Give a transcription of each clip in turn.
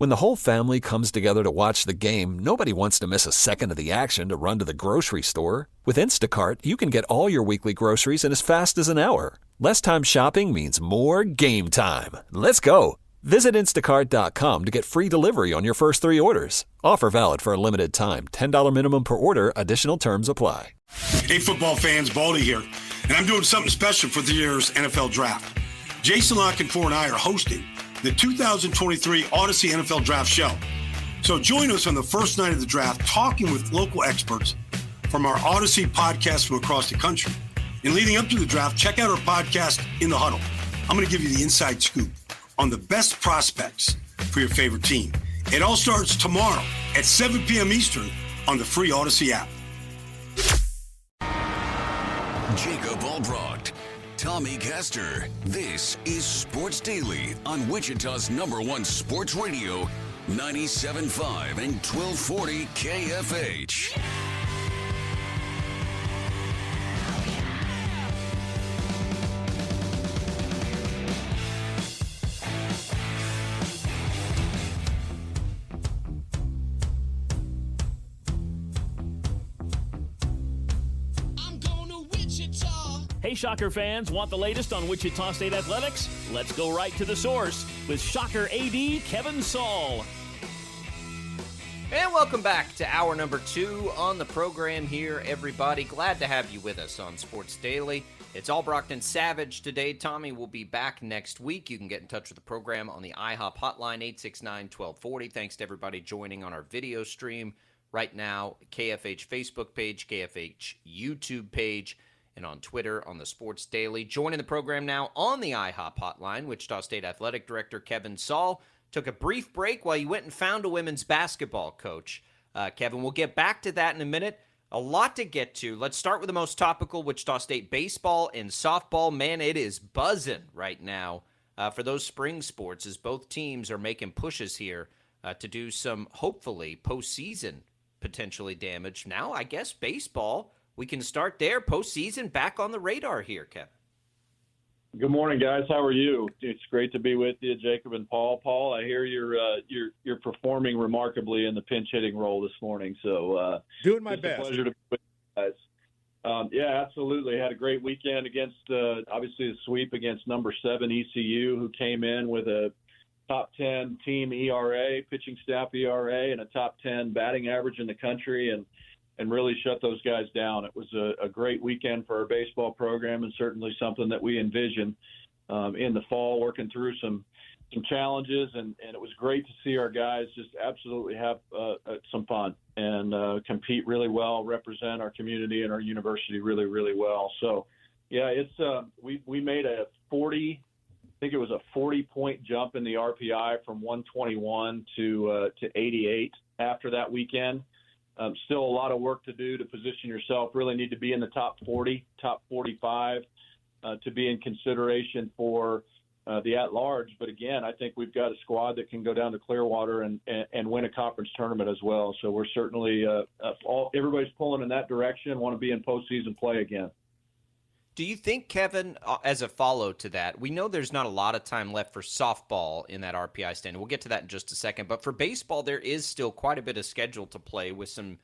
When the whole family comes together to watch the game, nobody wants to miss a second of the action to run to the grocery store. With Instacart, you can get all your weekly groceries in as fast as an hour. Less time shopping means more game time. Let's go. Visit instacart.com to get free delivery on your first 3 orders. Offer valid for a limited time. $10 minimum per order. Additional terms apply. Hey, football fans, Baldy here, and I'm doing something special for the year's NFL Draft. Jason Lockenfor and I are hosting the 2023 Odyssey NFL Draft Show. So join us on the first night of the draft, talking with local experts from our Odyssey podcast from across the country. And leading up to the draft, check out our podcast, In the Huddle. I'm going to give you the inside scoop on the best prospects for your favorite team. It all starts tomorrow at 7 p.m. Eastern on the free Odyssey app. Jacob Albrocht, Tommy Castor. This is Sports Daily on Wichita's #1 sports radio, 97.5 and 1240 KFH. Hey, Shocker fans, want the latest on Wichita State athletics? Let's go right to the source with Shocker AD Kevin Saal. And welcome back to hour number 2 on the program here, everybody. Glad to have you with us on Sports Daily. It's Albrocht and Savage today. Tommy will be back next week. You can get in touch with the program on the IHOP hotline, 869-1240. Thanks to everybody joining on our video stream right now, KFH Facebook page, KFH YouTube page, and on Twitter on the Sports Daily. Joining the program now on the IHOP hotline, Wichita State Athletic Director Kevin Saal. Took a brief break while you went and found a women's basketball coach. Kevin, we'll get back to that in a minute. A lot to get to. Let's start with the most topical, Wichita State baseball and softball. Man, it is buzzing right now for those spring sports as both teams are making pushes here to do some, hopefully, postseason potentially damage. Now, I guess baseball, we can start there. Postseason back on the radar here, Kevin. Good morning, guys. How are you? It's great to be with you, Jacob and Paul. Paul, I hear you're performing remarkably in the pinch hitting role this morning. So doing my best. A pleasure to be with you guys. Yeah, absolutely. Had a great weekend against obviously the sweep against number 7 ECU, who came in with a top 10 team ERA, pitching staff ERA, and a top 10 batting average in the country, and really shut those guys down. It was a great weekend for our baseball program, and certainly something that we envision in the fall, working through some challenges, and it was great to see our guys just absolutely have some fun and compete really well, represent our community and our university really, really well. So, yeah, it's we made a 40-point jump in the RPI from 121 to 88 after that weekend. Still a lot of work to do to position yourself. Really need to be in the top 40, top 45 to be in consideration for the at-large. But again, I think we've got a squad that can go down to Clearwater and win a conference tournament as well. So we're certainly everybody's pulling in that direction, want to be in postseason play again. Do you think, Kevin, as a follow to that, we know there's not a lot of time left for softball in that RPI standing. We'll get to that in just a second. But for baseball, there is still quite a bit of schedule to play with some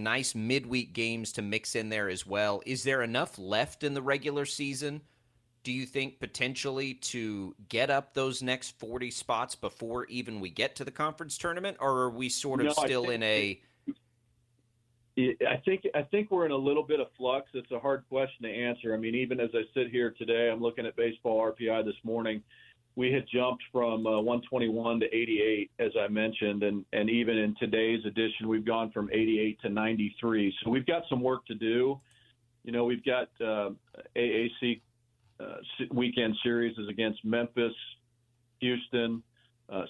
nice midweek games to mix in there as well. Is there enough left in the regular season, do you think, potentially to get up those next 40 spots before even we get to the conference tournament? Or are we sort of still in a... I think we're in a little bit of flux. It's a hard question to answer. I mean, even as I sit here today, I'm looking at baseball RPI this morning. We had jumped from 121 to 88, as I mentioned, and even in today's edition, we've gone from 88 to 93. So we've got some work to do. You know, we've got AAC weekend series is against Memphis, Houston,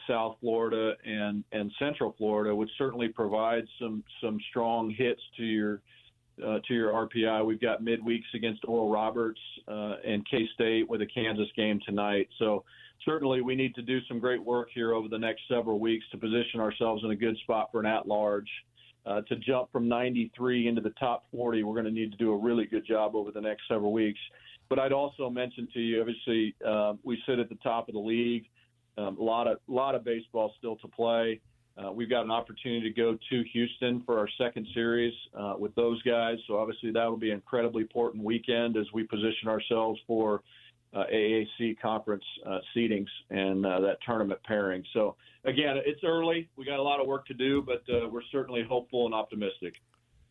South Florida, and Central Florida, which certainly provides some strong hits to your RPI. We've got midweeks against Oral Roberts and K-State with a Kansas game tonight. So certainly we need to do some great work here over the next several weeks to position ourselves in a good spot for an at-large. To jump from 93 into the top 40, we're going to need to do a really good job over the next several weeks. But I'd also mention to you, obviously, we sit at the top of the league. A lot of baseball still to play. We've got an opportunity to go to Houston for our second series with those guys. So obviously that will be an incredibly important weekend as we position ourselves for AAC conference seedings and that tournament pairing. So again, it's early. We got a lot of work to do, but we're certainly hopeful and optimistic.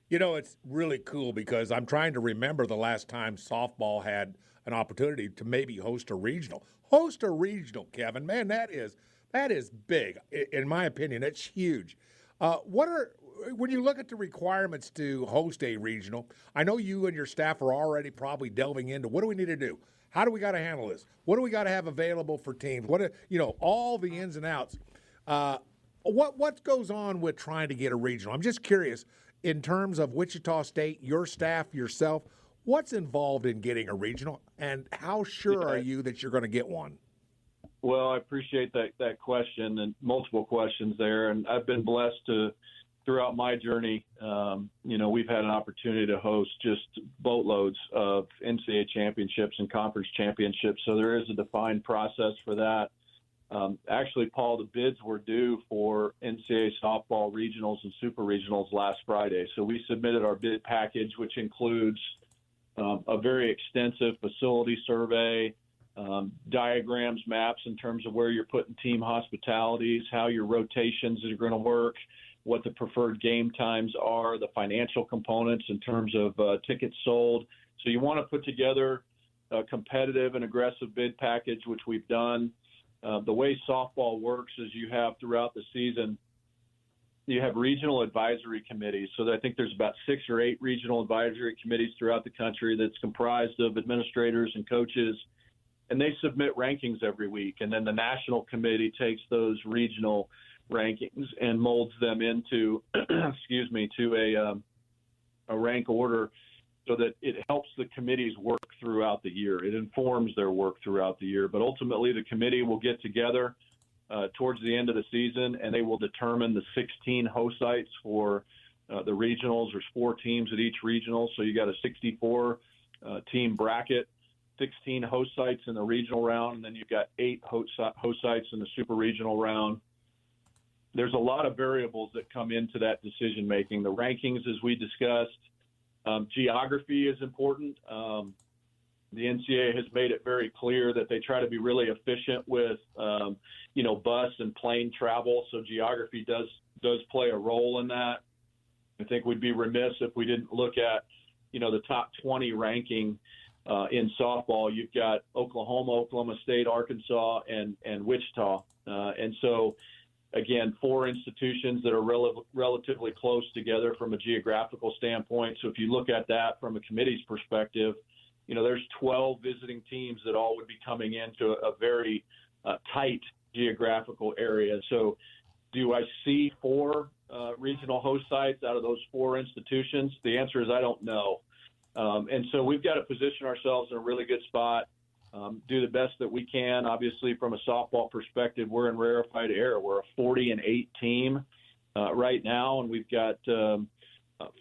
You know, it's really cool because I'm trying to remember the last time softball had an opportunity to maybe host a regional. Host a regional, Kevin. Man, that is big. In my opinion, it's huge. When you look at the requirements to host a regional, I know you and your staff are already probably delving into what do we need to do? How do we got to handle this? What do we got to have available for teams? All the ins and outs. What goes on with trying to get a regional? I'm just curious in terms of Wichita State, your staff, yourself, what's involved in getting a regional, and how sure are you that you're going to get one? Well, I appreciate that question and multiple questions there. And I've been blessed to, throughout my journey, we've had an opportunity to host just boatloads of NCAA championships and conference championships. So there is a defined process for that. Actually, Paul, the bids were due for NCAA softball regionals and super regionals last Friday. So we submitted our bid package, which includes a very extensive facility survey, diagrams, maps in terms of where you're putting team hospitalities, how your rotations are going to work, what the preferred game times are, the financial components in terms of tickets sold. So you want to put together a competitive and aggressive bid package, which we've done. The way softball works is you have throughout the season, you have regional advisory committees. So I think there's about 6 or 8 regional advisory committees throughout the country that's comprised of administrators and coaches, and they submit rankings every week. And then the national committee takes those regional rankings and molds them into, to a rank order so that it helps the committee's work throughout the year. It informs their work throughout the year. But ultimately, the committee will get together towards the end of the season, and they will determine the 16 host sites for the regionals. There's 4 teams at each regional, so you got a 64 team bracket, 16 host sites in the regional round, and then you've got 8 host sites in the super regional round. There's a lot of variables that come into that decision making. The rankings, as we discussed, geography is important. The NCAA has made it very clear that they try to be really efficient with, bus and plane travel. So geography does play a role in that. I think we'd be remiss if we didn't look at, the top 20 ranking in softball. You've got Oklahoma, Oklahoma State, Arkansas, and Wichita. And so, again, 4 institutions that are relatively close together from a geographical standpoint. So if you look at that from a committee's perspective, there's 12 visiting teams that all would be coming into a very tight geographical area. So do I see 4 regional host sites out of those 4 institutions? The answer is I don't know. And so we've got to position ourselves in a really good spot, do the best that we can. Obviously, from a softball perspective, we're in rarefied air. We're a 40-8 team right now, and we've got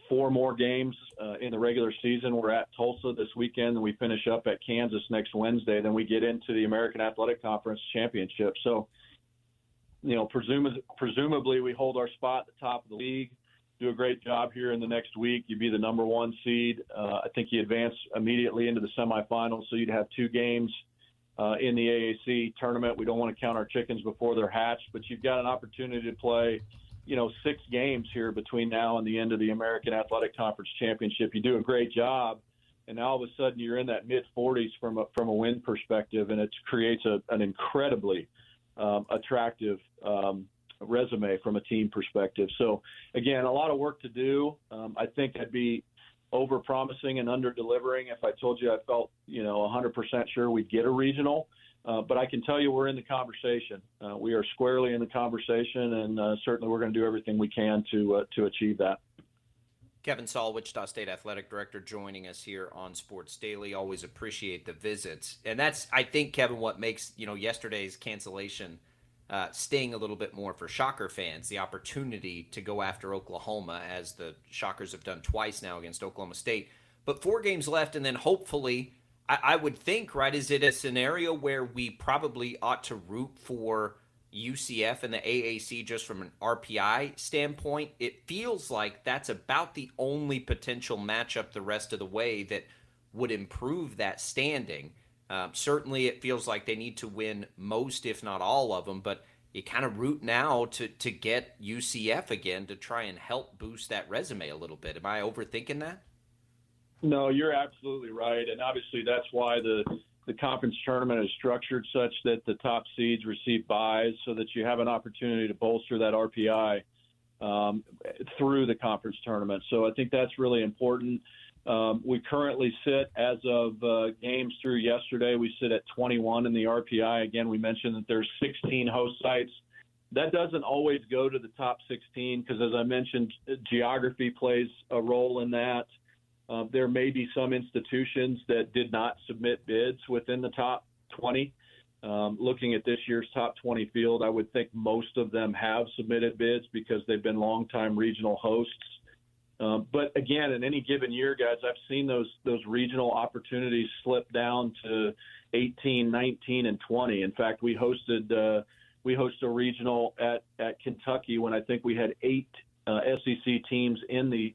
4 more games in the regular season. We're at Tulsa this weekend, and we finish up at Kansas next Wednesday. Then we get into the American Athletic Conference Championship. So, presumably we hold our spot at the top of the league, do a great job here in the next week. You'd be the number 1 seed. I think you advance immediately into the semifinals, so you'd have 2 games in the AAC tournament. We don't want to count our chickens before they're hatched, but you've got an opportunity to play, 6 games here between now and the end of the American Athletic Conference Championship. You do a great job, and now all of a sudden you're in that mid-40s from a win perspective, and it creates an incredibly attractive resume from a team perspective. So, again, a lot of work to do. I think I'd be over-promising and under-delivering if I told you I felt, 100% sure we'd get a regional. But I can tell you we're in the conversation. We are squarely in the conversation, and certainly we're going to do everything we can to achieve that. Kevin Saal, Wichita State Athletic Director, joining us here on Sports Daily. Always appreciate the visits. And that's, I think, Kevin, what makes, yesterday's cancellation sting a little bit more for Shocker fans, the opportunity to go after Oklahoma, as the Shockers have done twice now against Oklahoma State. But 4 games left, and then hopefully, I would think, right, is it a scenario where we probably ought to root for UCF and the AAC just from an RPI standpoint, it feels like that's about the only potential matchup the rest of the way that would improve that standing. Certainly, it feels like they need to win most, if not all of them, but you kind of root now to get UCF again to try and help boost that resume a little bit. Am I overthinking that? No, you're absolutely right. And obviously that's why the conference tournament is structured such that the top seeds receive byes so that you have an opportunity to bolster that RPI through the conference tournament. So I think that's really important. We currently sit, as of games through yesterday, we sit at 21 in the RPI. Again, we mentioned that there's 16 host sites. That doesn't always go to the top 16 because, as I mentioned, geography plays a role in that. There may be some institutions that did not submit bids within the top 20. Looking at this year's top 20 field, I would think most of them have submitted bids because they've been longtime regional hosts. But again, in any given year, guys, I've seen those regional opportunities slip down to 18, 19, and 20. In fact, we hosted a regional at Kentucky when I think we had 8 SEC teams in the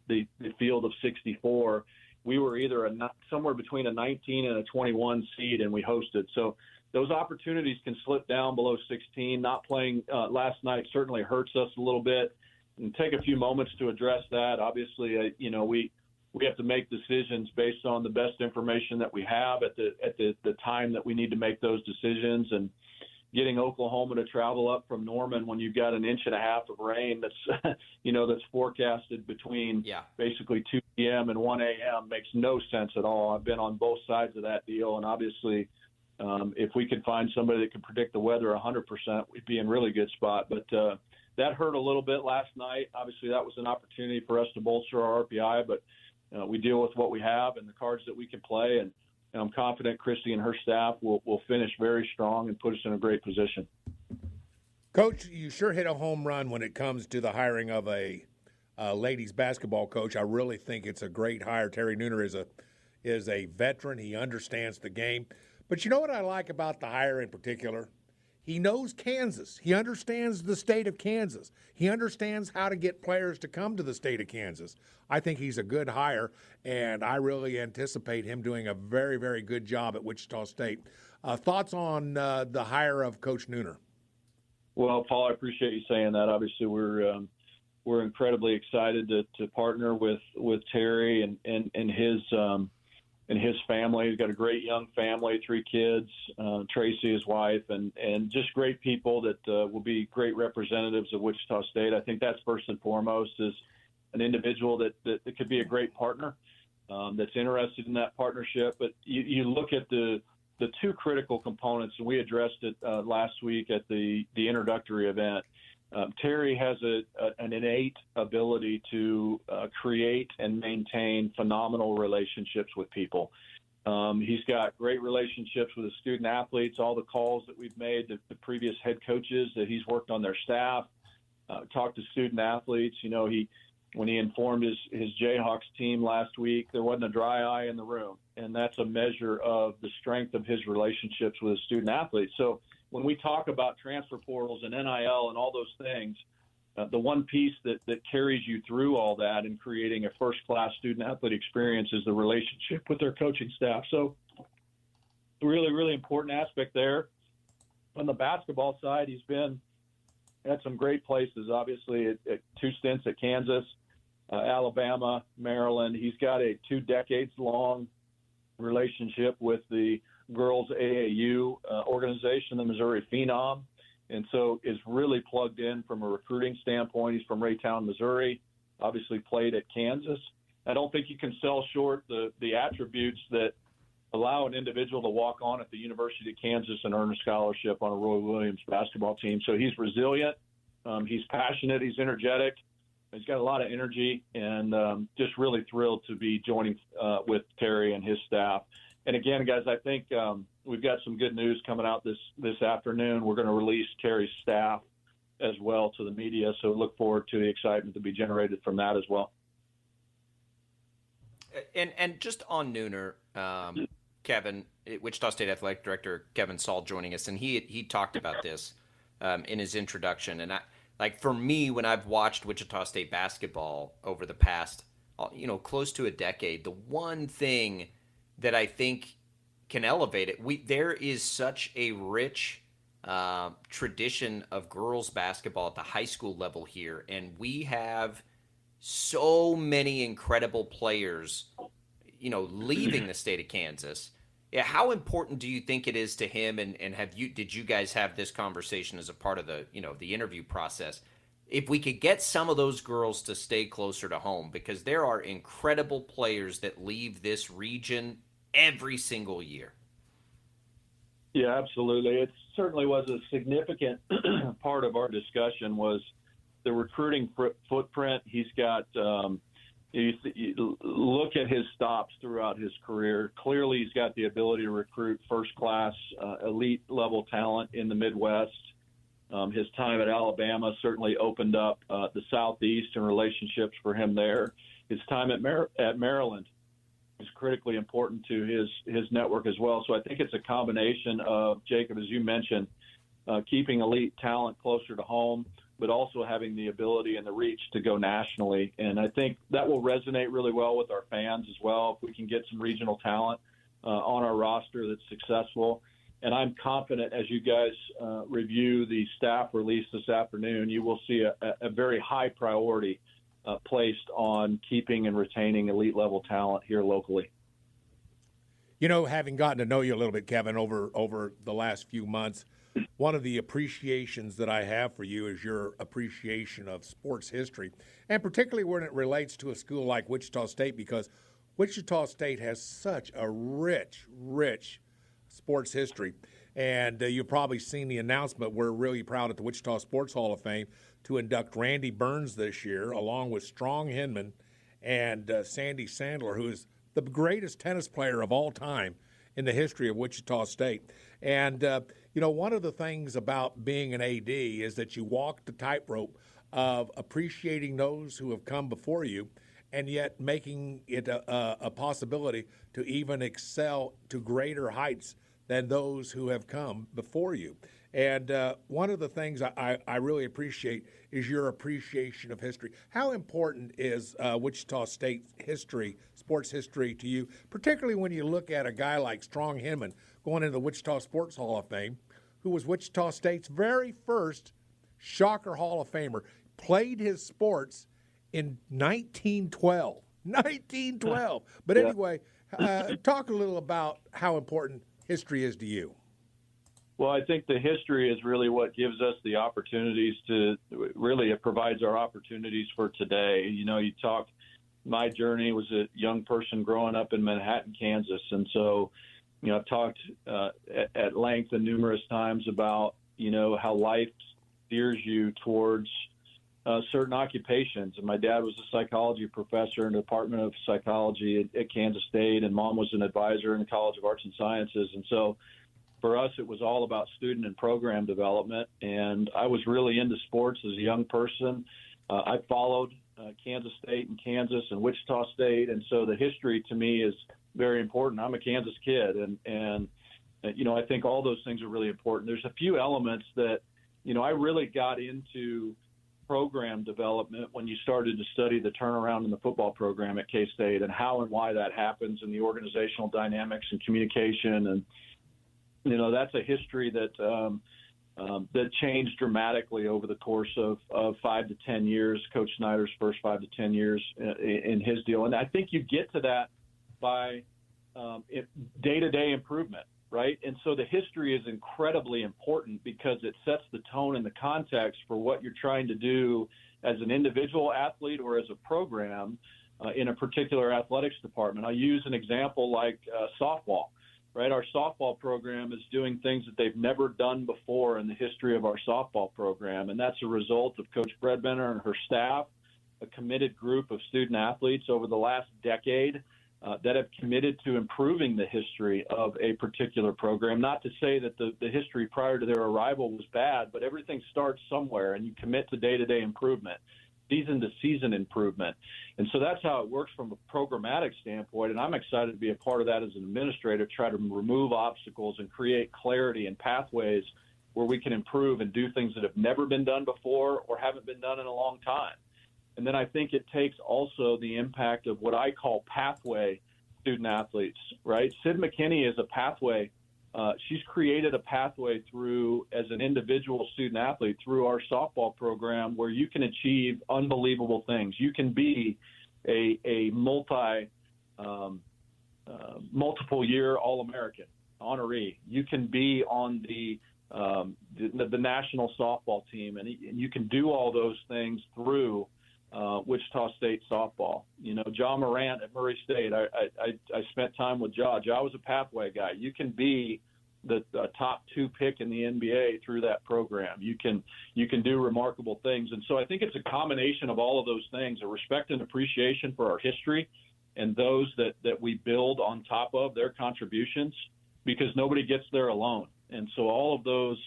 field of 64. We were either somewhere between a 19 and a 21 seed, and we hosted. So those opportunities can slip down below 16. Not playing last night certainly hurts us a little bit. And take a few moments to address that. Obviously, we have to make decisions based on the best information that we have at the time that we need to make those decisions. And getting Oklahoma to travel up from Norman when you've got an inch and a half of rain that's that's forecasted between basically 2 p.m. and 1 a.m. makes no sense at all. I've been on both sides of that deal, and obviously if we could find somebody that could predict the weather 100%, we'd be in really good spot. But that hurt a little bit last night. Obviously, that was an opportunity for us to bolster our RPI, but we deal with what we have and the cards that we can play, and I'm confident Christy and her staff will finish very strong and put us in a great position. Coach, you sure hit a home run when it comes to the hiring of a ladies basketball coach. I really think it's a great hire. Terry Nooner is a veteran. He understands the game. But you know what I like about the hire in particular? He knows Kansas. He understands the state of Kansas. He understands how to get players to come to the state of Kansas. I think he's a good hire, and I really anticipate him doing a very, very good job at Wichita State. Thoughts on the hire of Coach Nooner? Well, Paul, I appreciate you saying that. Obviously, we're incredibly excited to partner with Terry and his family. He's got a great young family, 3 kids, Tracy, his wife, and just great people that will be great representatives of Wichita State. I think that's first and foremost, is an individual that could be a great partner that's interested in that partnership. But you look at the 2 critical components, and we addressed it last week at the introductory event. Terry has an innate ability to create and maintain phenomenal relationships with people. He's got great relationships with the student athletes. All the calls that we've made to the previous head coaches that he's worked on their staff, talked to student athletes. When he informed his Jayhawks team last week, there wasn't a dry eye in the room, and that's a measure of the strength of his relationships with his student athletes. So when we talk about transfer portals and NIL and all those things, the one piece that carries you through all that and creating a first-class student-athlete experience is the relationship with their coaching staff. So really, really important aspect there. On the basketball side, he's been at some great places, obviously, at 2 stints at Kansas, Alabama, Maryland. He's got a 2-decades-long relationship with the girls AAU organization, the Missouri Phenom, and so is really plugged in from a recruiting standpoint. He's from Raytown, Missouri, obviously played at Kansas. I don't think you can sell short the attributes that allow an individual to walk on at the University of Kansas and earn a scholarship on a Roy Williams basketball team. So he's resilient, he's passionate, he's energetic, he's got a lot of energy, and just really thrilled to be joining with Terry and his staff. And again, guys, I think we've got some good news coming out this afternoon. We're going to release Terry's staff as well to the media, so look forward to the excitement to be generated from that as well. And just on Nooner, Kevin, Wichita State Athletic Director Kevin Saal joining us, and he talked about this in his introduction. And for me, when I've watched Wichita State basketball over the past, close to a decade, the one thing that I think can elevate it, there is such a rich tradition of girls basketball at the high school level here, and we have so many incredible players, leaving the state of Kansas. Yeah, how important do you think it is to him? And did you guys have this conversation as a part of the the interview process? If we could get some of those girls to stay closer to home, because there are incredible players that leave this region every single year. Yeah, absolutely. It certainly was a significant part of our discussion was the recruiting footprint. He's got, you look at his stops throughout his career. Clearly, he's got the ability to recruit first-class, elite-level talent in the Midwest. His time at Alabama certainly opened up the Southeast and relationships for him there. His time at Maryland is critically important to his network as well. So I think it's a combination of, Jacob, as you mentioned, keeping elite talent closer to home, but also having the ability and the reach to go nationally. And I think that will resonate really well with our fans as well if we can get some regional talent on our roster that's successful. And I'm confident as you guys review the staff release this afternoon, you will see a very high priority placed on keeping and retaining elite level talent here locally. Having gotten to know you a little bit, Kevin, over the last few months, one of the appreciations that I have for you is your appreciation of sports history, and particularly when it relates to a school like Wichita State, because Wichita State has such a rich sports history. And you've probably seen the announcement. We're really proud at the Wichita Sports Hall of Fame to induct Randy Burns this year, along with Strong Hinman and Sandy Sandler, who is the greatest tennis player of all time in the history of Wichita State. And, one of the things about being an AD is that you walk the tightrope of appreciating those who have come before you and yet making it a possibility to even excel to greater heights than those who have come before you. And one of the things I really appreciate is your appreciation of history. How important is Wichita State history, sports history to you, particularly when you look at a guy like Strong Hinman going into the Wichita Sports Hall of Fame, who was Wichita State's very first Shocker Hall of Famer, played his sports in 1912. 1912. But anyway, talk a little about how important history is to you. Well, I think the history is really what gives us the opportunities it provides our opportunities for today. You talked, my journey was a young person growing up in Manhattan, Kansas. And so, I've talked at length and numerous times about, how life steers you towards certain occupations. And my dad was a psychology professor in the Department of Psychology at Kansas State, and mom was an advisor in the College of Arts and Sciences. And so for us, it was all about student and program development. And I was really into sports as a young person. I followed Kansas State and Kansas and Wichita State. And so the history to me is very important. I'm a Kansas kid. And I think all those things are really important. There's a few elements that, I really got into program development when you started to study the turnaround in the football program at K-State and how and why that happens and the organizational dynamics and communication. And, that's a history that changed dramatically over the course of 5 to 10 years, Coach Snyder's first 5 to 10 years in his deal. And I think you get to that by day-to-day improvement, right? And so the history is incredibly important because it sets the tone and the context for what you're trying to do as an individual athlete or as a program in a particular athletics department. I'll use an example like softball. Right, our softball program is doing things that they've never done before in the history of our softball program, and that's a result of Coach Bredbender and her staff, a committed group of student athletes over the last decade that have committed to improving the history of a particular program. Not to say that the history prior to their arrival was bad, but everything starts somewhere, and you commit to day-to-day improvement, season-to-season improvement. And so that's how it works from a programmatic standpoint, and I'm excited to be a part of that as an administrator, try to remove obstacles and create clarity and pathways where we can improve and do things that have never been done before or haven't been done in a long time. And then I think it takes also the impact of what I call pathway student athletes, right? Sid McKinney is a pathway. She's created a pathway through, as an individual student athlete, through our softball program where you can achieve unbelievable things. You can be a multiple year All-American honoree. You can be on the national softball team, and you can do all those things through Wichita State softball. You know, Ja Morant at Murray State, I spent time with Ja. Ja was a pathway guy. You can be the top 2 pick in the NBA through that program. You can do remarkable things. And so I think it's a combination of all of those things, a respect and appreciation for our history and those that we build on top of their contributions, because nobody gets there alone. And so all of those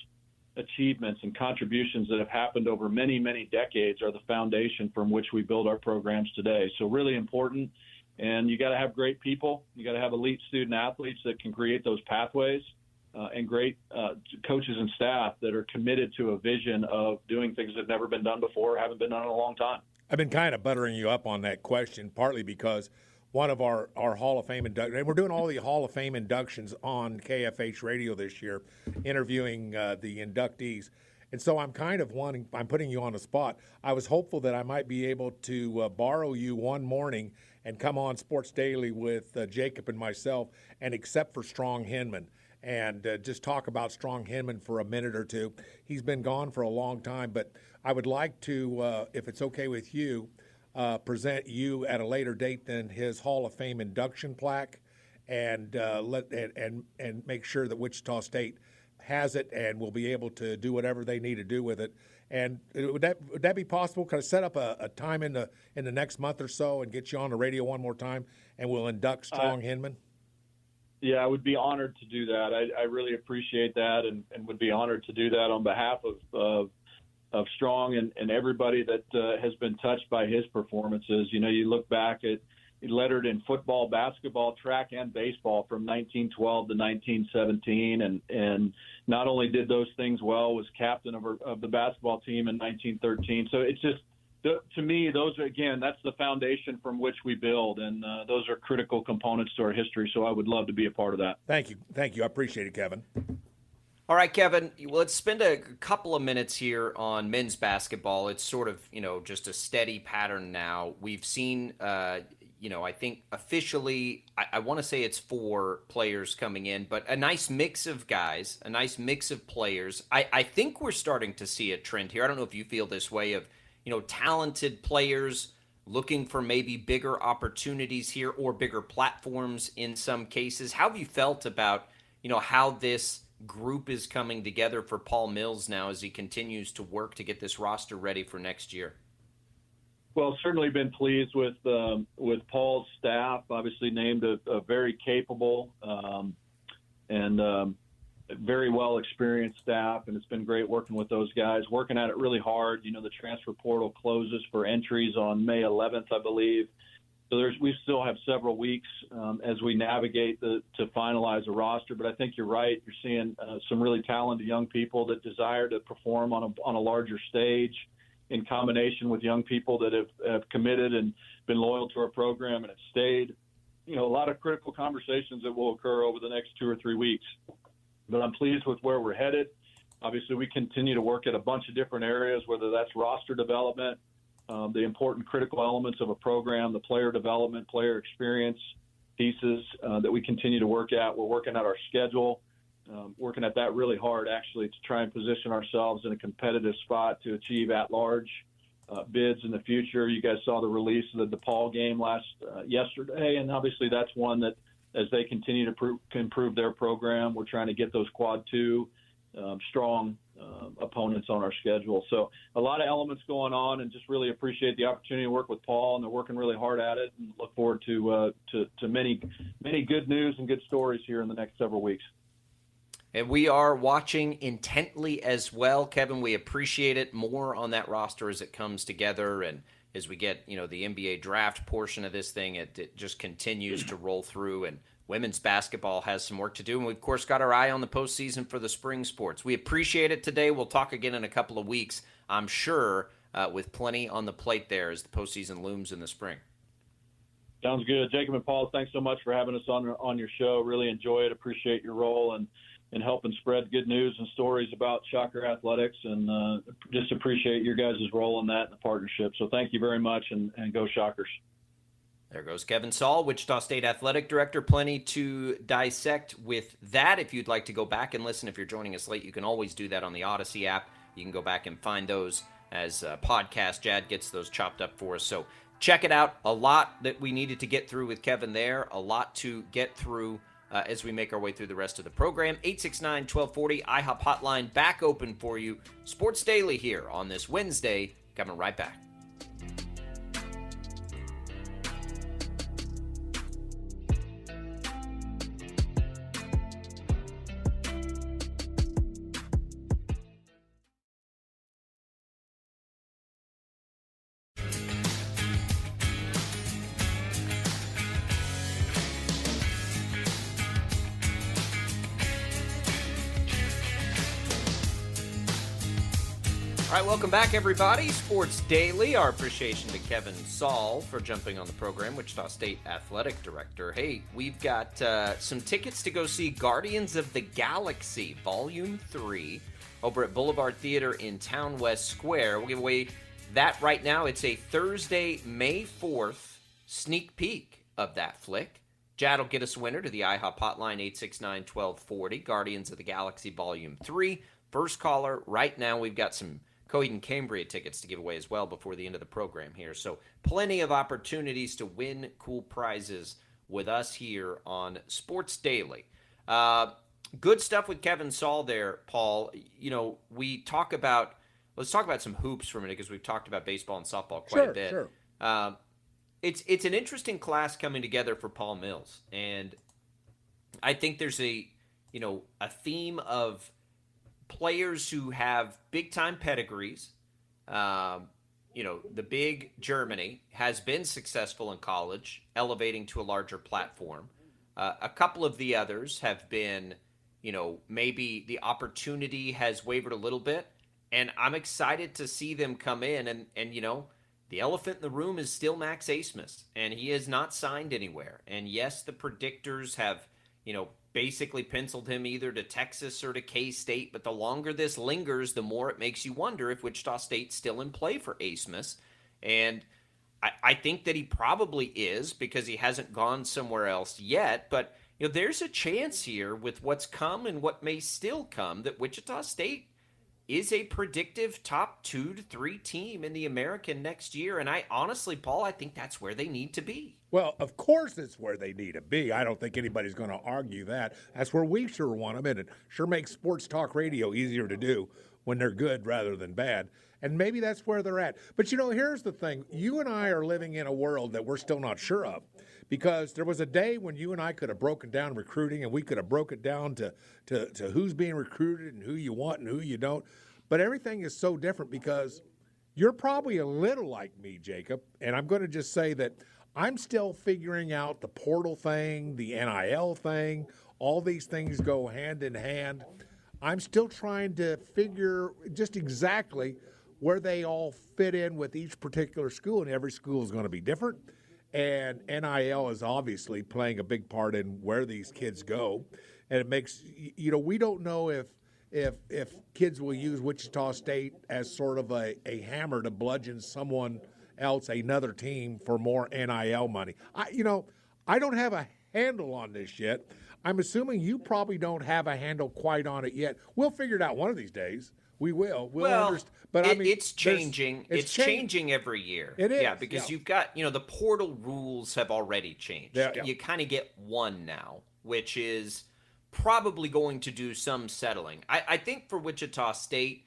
achievements and contributions that have happened over many, many decades are the foundation from which we build our programs today. So really important. And you got to have great people. You got to have elite student athletes that can create those pathways, and great coaches and staff that are committed to a vision of doing things that have never been done before, haven't been done in a long time. I've been kind of buttering you up on that question, partly because one of our Hall of Fame inductions, and we're doing all the Hall of Fame inductions on KFH radio this year, interviewing the inductees. And so I'm putting you on the spot. I was hopeful that I might be able to borrow you one morning and come on Sports Daily with Jacob and myself, and except for Strong Hinman, and just talk about Strong Hinman for a minute or two. He's been gone for a long time, but I would like to, if it's okay with you, present you at a later date than his Hall of Fame induction plaque, and make sure that Wichita State has it and will be able to do whatever they need to do with it. And would that be possible? Could I set up a time in the next month or so and get you on the radio one more time, and we'll induct Strong Hinman? Yeah, I would be honored to do that. I really appreciate that, and would be honored to do that on behalf of Strong and everybody that has been touched by his performances. You know, you look back at, he lettered in football, basketball, track, and baseball from 1912 to 1917, and not only did those things well, was captain of the basketball team in 1913. So it's just, to me, those are, again, that's the foundation from which we build, and those are critical components to our history. So I would love to be a part of that. Thank you. I appreciate it, Kevin. All right, Kevin, let's spend a couple of minutes here on men's basketball. It's sort of, just a steady pattern now. We've seen, I think officially, I want to say it's 4 players coming in, but a nice mix of guys, a nice mix of players. I think we're starting to see a trend here. I don't know if you feel this way of, talented players looking for maybe bigger opportunities here or bigger platforms in some cases. How have you felt about, how this group is coming together for Paul Mills now as he continues to work to get this roster ready for next year? Well, certainly been pleased with Paul's staff. Obviously named a very capable and very well experienced staff, and it's been great working with those guys, working at it really hard. The transfer portal closes for entries on May 11th, I believe. So we still have several weeks as we navigate to finalize a roster. But I think you're right. You're seeing some really talented young people that desire to perform on a larger stage, in combination with young people that have committed and been loyal to our program and have stayed. A lot of critical conversations that will occur over the next 2 or 3 weeks. But I'm pleased with where we're headed. Obviously, we continue to work at a bunch of different areas, whether that's roster development, the important critical elements of a program, the player development, player experience pieces that we continue to work at. We're working at our schedule, working at that really hard, actually, to try and position ourselves in a competitive spot to achieve at-large bids in the future. You guys saw the release of the DePaul game yesterday, and obviously that's one that, as they continue to improve their program, we're trying to get those quad 2 strong opponents on our schedule. So a lot of elements going on, and just really appreciate the opportunity to work with Paul, and they're working really hard at it, and look forward to many good news and good stories here in the next several weeks. And we are watching intently as well. Kevin, we appreciate it. More on that roster as it comes together and as we get, the NBA draft portion of this thing, it just continues to roll through. And women's basketball has some work to do. And we, of course, got our eye on the postseason for the spring sports. We appreciate it today. We'll talk again in a couple of weeks, I'm sure, with plenty on the plate there as the postseason looms in the spring. Sounds good. Jacob and Paul, thanks so much for having us on your show. Really enjoy it. Appreciate your role and helping spread good news and stories about Shocker Athletics, and just appreciate your guys' role in that and the partnership. So thank you very much, and go Shockers. There goes Kevin Saal, Wichita State Athletic Director. Plenty to dissect with that. If you'd like to go back and listen, if you're joining us late, you can always do that on the Odyssey app. You can go back and find those as podcast. Jad gets those chopped up for us. So check it out. A lot that we needed to get through with Kevin there. A lot to get through as we make our way through the rest of the program. 869-1240, IHOP hotline back open for you. Sports Daily here on this Wednesday. Coming right back. All right, welcome back, everybody. Sports Daily. Our appreciation to Kevin Saal for jumping on the program, Wichita State Athletic Director. Hey, we've got some tickets to go see Guardians of the Galaxy Volume 3 over at Boulevard Theater in Town West Square. We'll give away that right now. It's a Thursday, May 4th sneak peek of that flick. Jad will get us a winner to the IHOP hotline, 869-1240, Guardians of the Galaxy Volume 3. First caller right now. We've got some Coheed and Cambria tickets to give away as well before the end of the program here. So plenty of opportunities to win cool prizes with us here on Sports Daily. Good stuff with Kevin Saal there, Paul. Let's talk about some hoops for a minute because we've talked about baseball and softball quite a bit. Sure. It's an interesting class coming together for Paul Mills. And I think there's a theme of players who have big-time pedigrees. The big Germany has been successful in college, elevating to a larger platform. A couple of the others have been, maybe the opportunity has wavered a little bit. And I'm excited to see them come in. And the elephant in the room is still Max Asmus. And he is not signed anywhere. And yes, the predictors have, basically penciled him either to Texas or to K-State, but the longer this lingers, the more it makes you wonder if Wichita State's still in play for Asmus. And I think that he probably is because he hasn't gone somewhere else yet, but there's a chance here with what's come and what may still come that Wichita State is a predictive top 2 to 3 team in the American next year. And I honestly, Paul, I think that's where they need to be. Well, of course it's where they need to be. I don't think anybody's going to argue that. That's where we sure want them, and it sure makes sports talk radio easier to do when they're good rather than bad. And maybe that's where they're at. But, here's the thing. You and I are living in a world that we're still not sure of because there was a day when you and I could have broken down recruiting and we could have broken it down to who's being recruited and who you want and who you don't. But everything is so different because you're probably a little like me, Jacob, and I'm going to just say that I'm still figuring out the portal thing, the NIL thing. All these things go hand in hand. I'm still trying to figure just exactly where they all fit in with each particular school, and every school is going to be different. And NIL is obviously playing a big part in where these kids go. And it makes, we don't know if kids will use Wichita State as sort of a hammer to bludgeon someone else, another team, for more NIL money. I don't have a handle on this yet. I'm assuming you probably don't have a handle quite on it yet. We'll figure it out one of these days. We will. But it's changing. It's changing every year. It is. Yeah, because you've got, the portal rules have already changed. Yeah. You kind of get one now, which is probably going to do some settling. I think for Wichita State,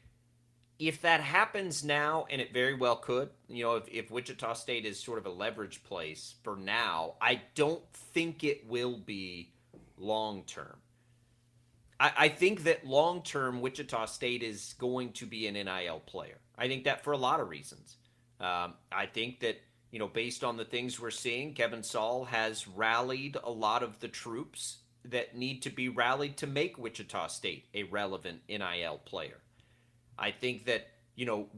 if that happens now, and it very well could, if Wichita State is sort of a leverage place for now, I don't think it will be long term. I think that long term, Wichita State is going to be an NIL player. I think that for a lot of reasons. I think that, based on the things we're seeing, Kevin Saal has rallied a lot of the troops that need to be rallied to make Wichita State a relevant NIL player. I think that,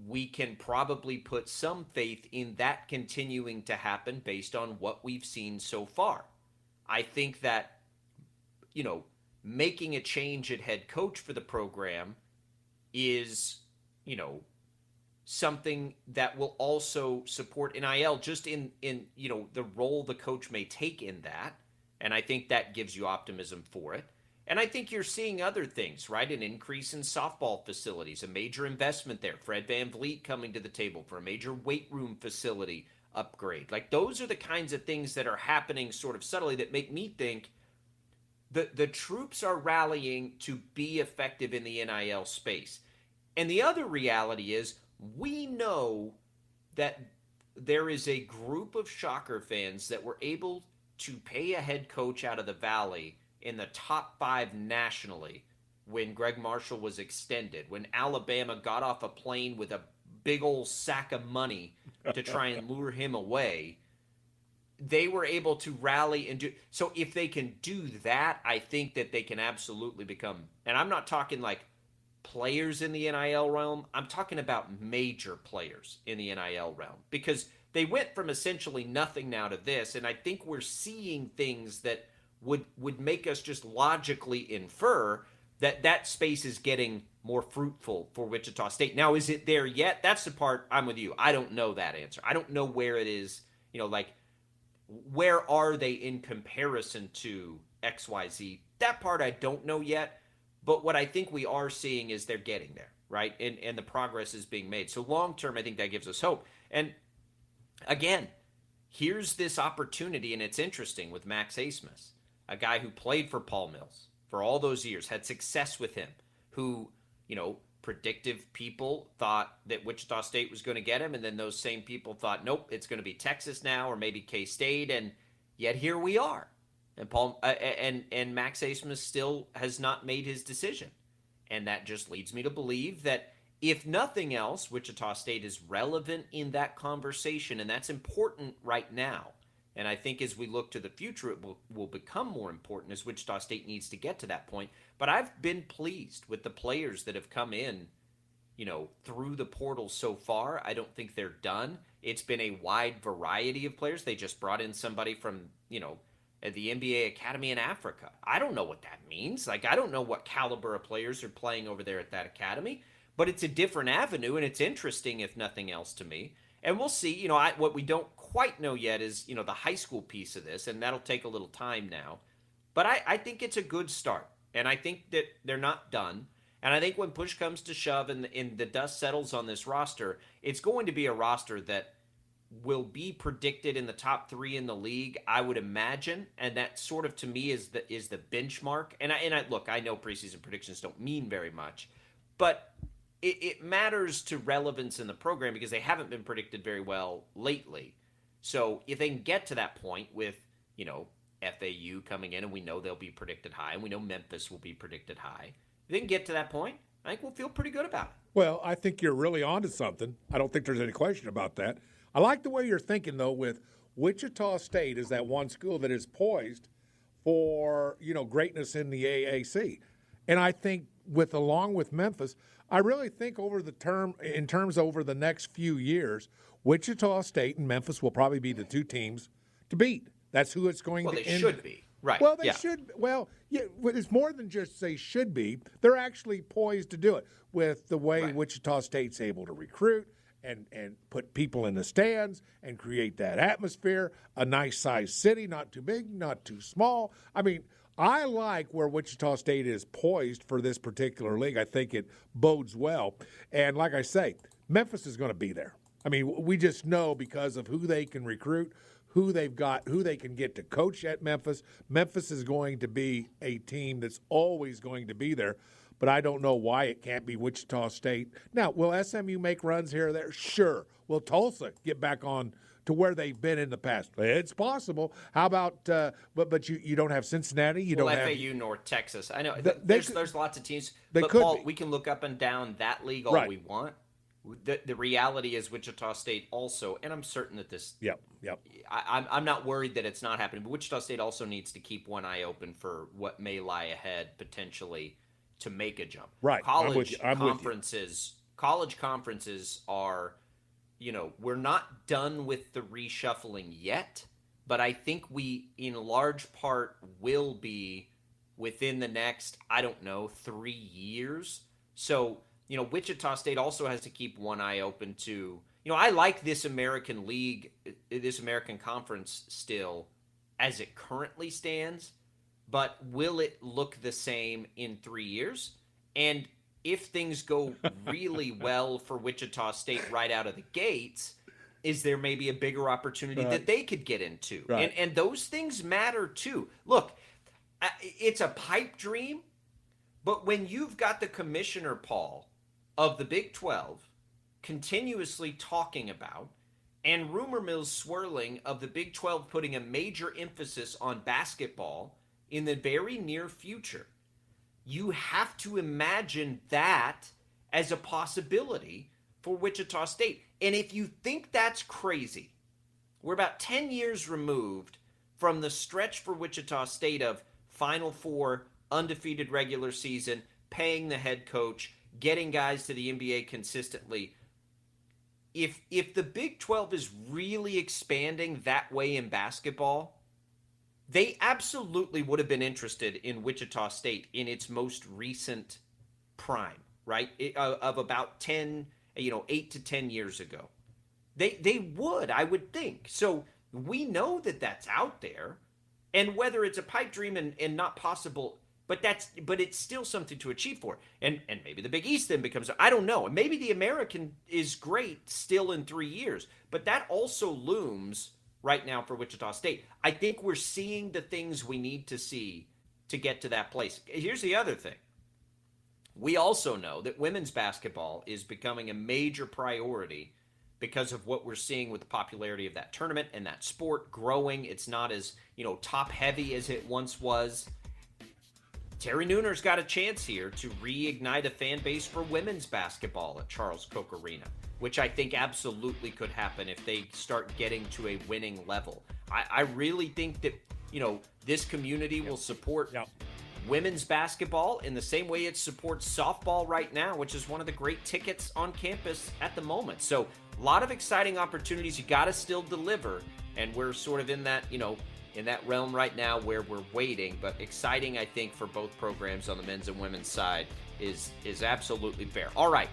we can probably put some faith in that continuing to happen based on what we've seen so far. I think that, making a change at head coach for the program is, something that will also support NIL just in the role the coach may take in that. And I think that gives you optimism for it. And I think you're seeing other things, right? An increase in softball facilities, a major investment there. Fred VanVleet coming to the table for a major weight room facility upgrade. Like, those are the kinds of things that are happening sort of subtly that make me think the troops are rallying to be effective in the NIL space. And the other reality is, we know that there is a group of Shocker fans that were able to pay a head coach out of the Valley in the top 5 nationally when Greg Marshall was extended, when Alabama got off a plane with a big old sack of money to try and lure him away. They were able to rally and do so. If they can do that, I think that they can absolutely become, and I'm not talking like players in the NIL realm, I'm talking about major players in the NIL realm, because they went from essentially nothing now to this, and I think we're seeing things that would make us just logically infer that that space is getting more fruitful for Wichita State. Now, is it there yet? That's the part I'm with you. I don't know that answer. I don't know where it is, where are they in comparison to XYZ? That part I don't know yet, but what I think we are seeing is they're getting there, right? And the progress is being made. So long term, I think that gives us hope. And again, here's this opportunity, and it's interesting with Max Asmus, a guy who played for Paul Mills for all those years, had success with him, who, predictive people thought that Wichita State was going to get him, and then those same people thought, nope, it's going to be Texas now, or maybe K-State, and yet here we are. And and Max Asmus still has not made his decision, and that just leads me to believe that if nothing else, Wichita State is relevant in that conversation, and that's important right now. And I think as we look to the future, it will become more important as Wichita State needs to get to that point. But I've been pleased with the players that have come in, through the portal so far. I don't think they're done. It's been a wide variety of players. They just brought in somebody from, the NBA Academy in Africa. I don't know what that means. I don't know what caliber of players are playing over there at that academy. But it's a different avenue, and it's interesting, if nothing else, to me. And we'll see. What we don't quite know yet is, the high school piece of this, and that'll take a little time now. But I think it's a good start, and I think that they're not done. And I think when push comes to shove and the dust settles on this roster, it's going to be a roster that will be predicted in the top 3 in the league, I would imagine. And that sort of, to me, is the benchmark. And I look, I know preseason predictions don't mean very much, but it matters to relevance in the program because they haven't been predicted very well lately. So if they can get to that point with, FAU coming in, and we know they'll be predicted high, and we know Memphis will be predicted high, if they can get to that point, I think we'll feel pretty good about it. Well, I think you're really onto something. I don't think there's any question about that. I like the way you're thinking, though, with Wichita State is that one school that is poised for, greatness in the AAC. And I think along with Memphis, I really think over the next few years, Wichita State and Memphis will probably be the 2 teams to beat. That's who it's going to end. Well, they should be. Right. Well, they should. Well, yeah, it's more than just they should be. They're actually poised to do it with the way Wichita State's able to recruit and put people in the stands and create that atmosphere, a nice-sized city, not too big, not too small. I mean, I like where Wichita State is poised for this particular league. I think it bodes well. And like I say, Memphis is going to be there. I mean, we just know because of who they can recruit, who they've got, who they can get to coach at Memphis. Memphis is going to be a team that's always going to be there. but I don't know why it can't be Wichita State. Now, will SMU make runs here or there? Sure. Will Tulsa get back on to where they've been in the past? It's possible. How about but you don't have Cincinnati, you don't have FAU nor Texas. I know there's lots of teams, but could Paul, be. We can look up and down that league all we want. The reality is Wichita State also, and I'm certain that this. Yep. I'm not worried that it's not happening, but Wichita State also needs to keep one eye open for what may lie ahead potentially to make a jump. Right. College conferences are, we're not done with the reshuffling yet, but I think we, in large part, will be within the next, 3 years. So, Wichita State also has to keep one eye open to, I like this American League, this American Conference still as it currently stands, but will it look the same in 3 years? And if things go really well for Wichita State right out of the gates, is there maybe a bigger opportunity that they could get into? Right. And those things matter too. Look, it's a pipe dream, but when you've got the commissioner, Paul, of the Big 12 continuously talking about and rumor mills swirling of the Big 12 putting a major emphasis on basketball in the very near future, you have to imagine that as a possibility for Wichita State. And if you think that's crazy, we're about 10 years removed from the stretch for Wichita State of Final Four, undefeated regular season, paying the head coach, getting guys to the NBA consistently. If the Big 12 is really expanding that way in basketball, they absolutely would have been interested in Wichita State in its most recent prime, right? Of about 8 to 10 years ago. They would, I would think. So we know that that's out there. And whether it's a pipe dream and not possible, but it's still something to achieve for. And maybe the Big East then becomes, I don't know. Maybe the American is great still in 3 years, but that also looms right now for Wichita State. I think we're seeing the things we need to see to get to that place. Here's the other thing. We also know that women's basketball is becoming a major priority because of what we're seeing with the popularity of that tournament and that sport growing. It's not as, top heavy as it once was. Terry Nooner's got a chance here to reignite a fan base for women's basketball at Charles Koch Arena, which I think absolutely could happen if they start getting to a winning level. I really think that, this community will support women's basketball in the same way it supports softball right now, which is one of the great tickets on campus at the moment. So a lot of exciting opportunities. You got to still deliver, and we're sort of in that, in that realm right now where we're waiting. But exciting, I think, for both programs on the men's and women's side is absolutely fair. All right,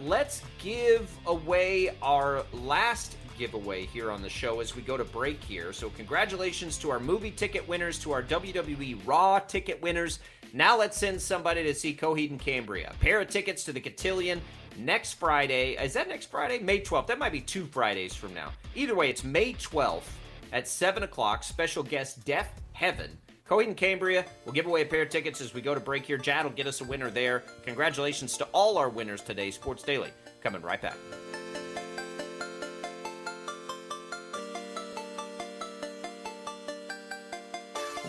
let's give away our last giveaway here on the show as we go to break here. So congratulations to our movie ticket winners, to our WWE Raw ticket winners. Now let's send somebody to see Coheed and Cambria. A pair of tickets to the Cotillion next Friday. Is that next Friday? May 12th. That might be 2 Fridays from now. Either way, it's May 12th at 7 o'clock. Special guest Deaf Heaven. Coheed and Cambria will give away a pair of tickets as we go to break here. Jad will get us a winner there. Congratulations to all our winners today. Sports Daily coming right back.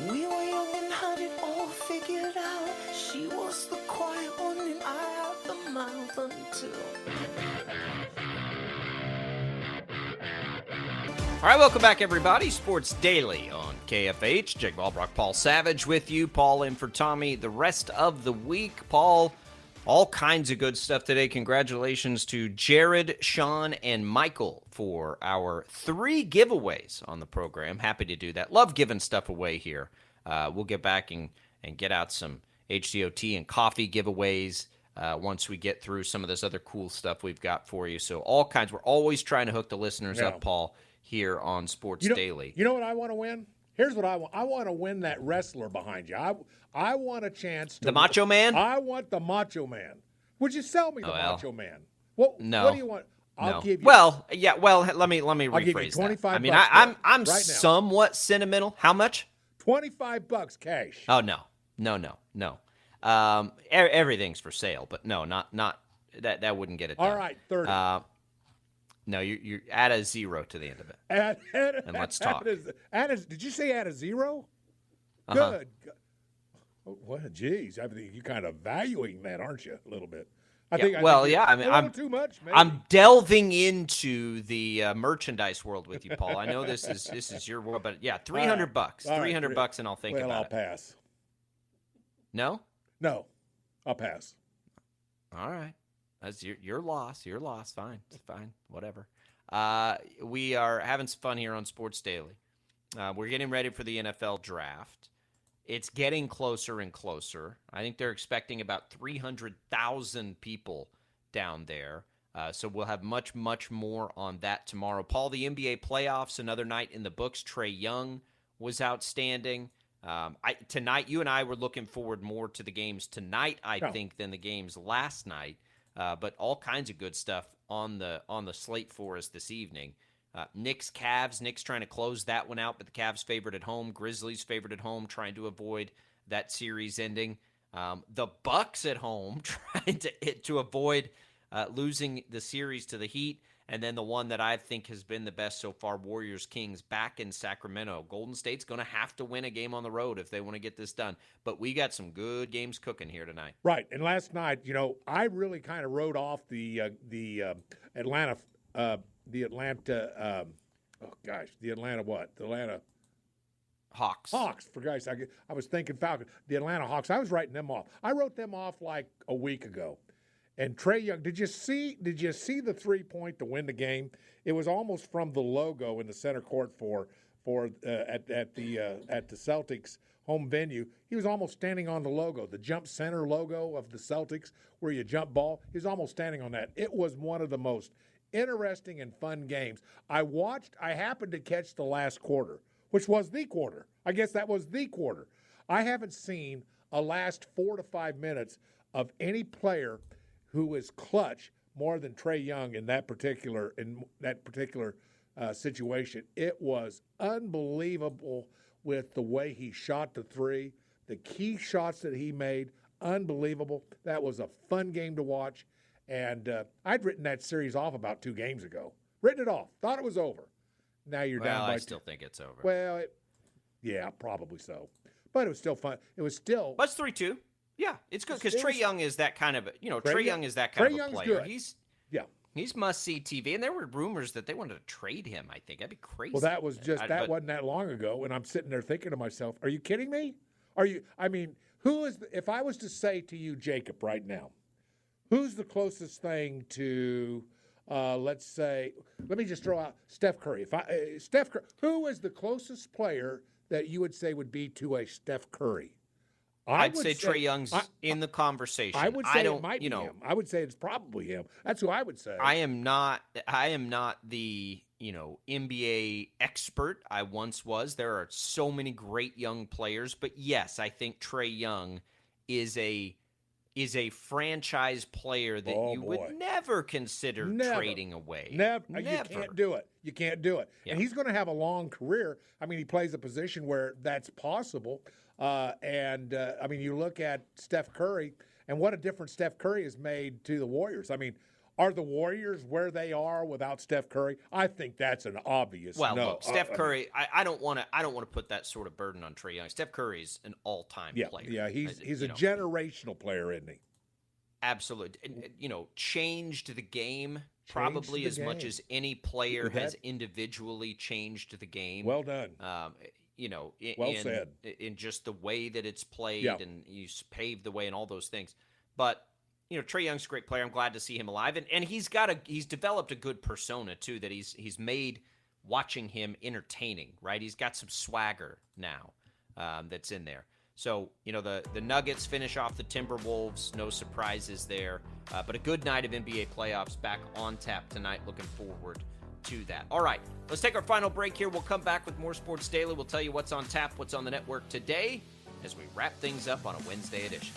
We were young and had it all figured out. She was the quiet one and I had the mouth until... All right, welcome back, everybody. Sports Daily on KFH. Jake Ballbrock, Paul Savage with you. Paul in for Tommy the rest of the week. Paul, all kinds of good stuff today. Congratulations to Jared, Sean, and Michael for our 3 giveaways on the program. Happy to do that. Love giving stuff away here. We'll get back and get out some HDOT and coffee giveaways once we get through some of this other cool stuff we've got for you. So all kinds. We're always trying to hook the listeners up, Paul, here on Sports Daily. You know what I want to win? Here's what I want. I want to win that wrestler behind you. I want a chance to... The Macho Man? I want the Macho Man. Would you sell me the Macho Man? No. What do you want? I'll give you... Well, let me rephrase I'll give you 25 that. I mean, bucks I'm right now. somewhat sentimental. How much? $25 cash. Oh, no. Everything's for sale, but no, not that. That wouldn't get it done. All right, 30. No, you're add a 0 to the end of it. And let's talk. Did you say add a 0? Uh-huh. Good. Oh, what? Geez, I think you're kind of valuing that, aren't you? A little bit. I think I'm too much. Maybe. I'm delving into the merchandise world with you, Paul. I know this is your world, but yeah, $300, $300, and I'll think about it. I'll pass. No, I'll pass. All right, that's your loss. Your loss. Fine, it's fine. Whatever. We are having some fun here on Sports Daily. We're getting ready for the NFL draft. It's getting closer and closer. I think they're expecting about 300,000 people down there. So we'll have much, much more on that tomorrow. Paul, the NBA playoffs, another night in the books. Trae Young was outstanding. Tonight, you and I were looking forward more to the games tonight, I think, than the games last night. But all kinds of good stuff on the slate for us this evening. Knicks, Cavs. Knicks trying to close that one out, but the Cavs favored at home. Grizzlies favored at home, trying to avoid that series ending. The Bucks at home trying to avoid losing the series to the Heat. And then the one that I think has been the best so far, Warriors-Kings back in Sacramento. Golden State's going to have to win a game on the road if they want to get this done. But we got some good games cooking here tonight. Right. And last night, I really kind of wrote off the Atlanta Hawks. Hawks, for guys. I was thinking Falcons. The Atlanta Hawks. I was writing them off. I wrote them off like a week ago. And Trae Young, did you see the 3-point to win the game? It was almost from the logo in the center court at the Celtics home venue. He was almost standing on the logo, the jump center logo of the Celtics, where you jump ball. He was almost standing on that. It was one of the most interesting and fun games. I happened to catch the last quarter, which was the quarter. I guess that was the quarter. I haven't seen a last 4 to 5 minutes of any player who is clutch more than Trae Young in that particular situation. It was unbelievable with the way he shot the three, the key shots that he made, unbelievable. That was a fun game to watch. And I'd written that series off about 2 games ago. Written it off. Thought it was over. Now you're down by I still think it's over. Well, yeah, probably so. But it was still fun. It was still. But it's 3-2. Yeah, it's good because Trae Young is that kind of Trae Young is that kind of a player. Good. He's must-see TV, and there were rumors that they wanted to trade him. I think that'd be crazy. Well, that was wasn't that long ago, and I'm sitting there thinking to myself, "Are you kidding me? Who is? If I was to say to you, Jacob, right now, who's the closest thing to, let's say, let me just throw out Steph Curry. Steph Curry, who is the closest player that you would say would be to a Steph Curry? I'd say Trae Young's in the conversation. I would say it might be him. I would say it's probably him. That's who I would say. I am not the NBA expert I once was. There are so many great young players, but yes, I think Trae Young is a franchise player that would never consider trading away. Never. You can't do it. You can't do it. Yeah. And he's going to have a long career. I mean, he plays a position where that's possible. You look at Steph Curry, and what a difference Steph Curry has made to the Warriors. I mean, are the Warriors where they are without Steph Curry? I think that's an obvious no. Look, Steph Curry. I don't want to put that sort of burden on Trae Young. Steph Curry is an all-time player. Yeah, he's a generational player, isn't he? Absolutely. Changed the game probably as much as any player has individually changed the game. Well done. Well said. In just the way that it's played, and you paved the way and all those things. But Trae Young's a great player. I'm glad to see him alive, and he's developed a good persona too that he's made watching him entertaining. Right, he's got some swagger now that's in there. So the Nuggets finish off the Timberwolves. No surprises there, but a good night of NBA playoffs back on tap tonight. Looking forward to that. All right, let's take our final break here. We'll come back with more Sports Daily. We'll tell you what's on tap, what's on the network today as we wrap things up on a Wednesday edition.